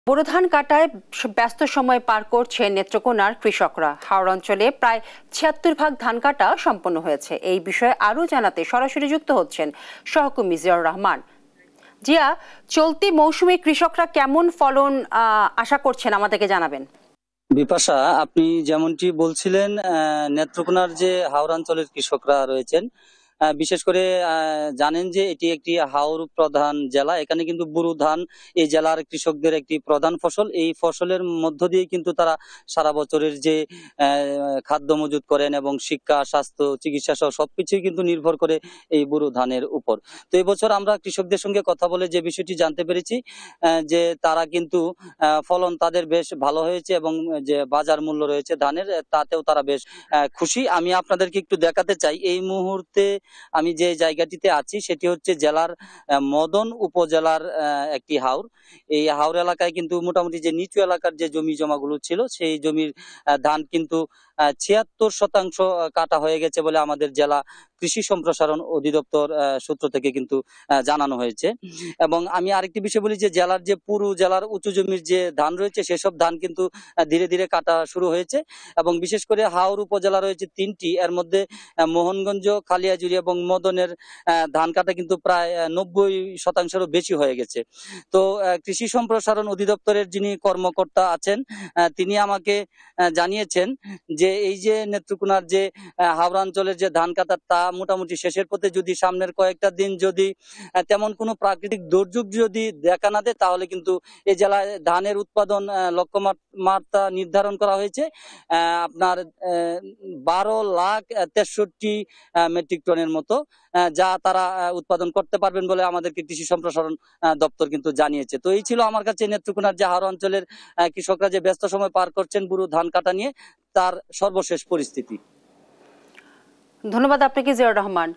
বোরো ধান কাটায় ব্যস্ত সময় পার করছে নেত্রকোনার কৃষকরা। হাওড় অঞ্চলে প্রায় ৭৬ ভাগ ধান কাটা সম্পন্ন হয়েছে। এই বিষয়ে আরও জানাতে সরাসরি যুক্ত হচ্ছেন সহকর্মী জিয়াউর রহমান। জিয়া, চলতি মৌসুমে কৃষকরা কেমন ফলন আশা করছেন আমাদেরকে জানাবেন। বিপাশা, আপনি যেমনটি বলছিলেন, নেত্রকোনার যে হাওড় অঞ্চলের কৃষকরা রয়েছেন, বিশেষ করে জানেন যে এটি একটি হাওর প্রধান জেলা। এখানে কিন্তু বোরো ধান এই জেলার কৃষকদের একটি প্রধান ফসল। এই ফসলের মধ্য দিয়ে কিন্তু তারা সারা বছরের যে খাদ্য মজুত করেন এবং শিক্ষা, স্বাস্থ্য, চিকিৎসা সহ সবকিছুই কিন্তু নির্ভর করে এই বোরো ধানের উপর। তো এই বছর আমরা কৃষকদের সঙ্গে কথা বলে যে বিষয়টি জানতে পেরেছি, যে তারা কিন্তু ফলন তাদের বেশ ভালো হয়েছে এবং যে বাজার মূল্য রয়েছে ধানের, তাতেও তারা বেশ খুশি। আমি আপনাদেরকে একটু দেখাতে চাই। এই মুহূর্তে আমি যে জায়গাটিতে আছি সেটি হচ্ছে জেলার মদন উপজেলার একটি হাওর। এই হাওর এলাকায় কিন্তু মোটামুটি যে নিচু এলাকার যে জমি জমাগুলো ছিল, সেই জমির ধান কিন্তু ৭৬% কাটা হয়ে গেছে বলে আমাদের জেলা কৃষি সম্প্রসারণ অধিদপ্তর সূত্র থেকে কিন্তু জানানো হয়েছে। এবং আমি আরেকটি বিষয় বলি যে জেলার যে পুরো জেলার উঁচু জমির যে ধান রয়েছে সেসব ধান কিন্তু ধীরে ধীরে কাটা শুরু হয়েছে। এবং বিশেষ করে হাওর উপজেলা রয়েছে ৩টি, এর মধ্যে মোহনগঞ্জ, কালিয়াজুড়ি এবং মদনের ধান কাটা কিন্তু প্রায় ৯০%-রও বেশি হয়ে গেছে। তো কৃষি সম্প্রসারণ অধিদপ্তরের যিনি কর্মকর্তা আছেন, তিনি আমাকে জানিয়েছেন যে এই যে নেত্রকোনার যে হাওড়া অঞ্চলের যে ধান কাটা, তা মোটামুটি শেষের পথে। যদি সামনের কয়েকটা দিন যদি তেমন কোনো প্রাকৃতিক দুর্যোগ যদি দেখা না দেয়, তাহলে কিন্তু এই জেলায় ধানের উৎপাদন লক্ষ্যমাত্রা নির্ধারণ করা হয়েছে আপনার ১২,৬৩,০০০ মেট্রিক টনের মতো, যা তারা উৎপাদন করতে পারবেন বলে আমাদেরকে কৃষি সম্প্রসারণ দপ্তর কিন্তু জানিয়েছে। তো এই ছিল আমার কাছে নেত্রকোনার যে হাওড় অঞ্চলের কৃষকরা যে ব্যস্ত সময় পার করছেন বোরো ধান কাটা নিয়ে, তার সর্বশেষ পরিস্থিতি। ধন্যবাদ আপনাকে জিয়াউর রহমান।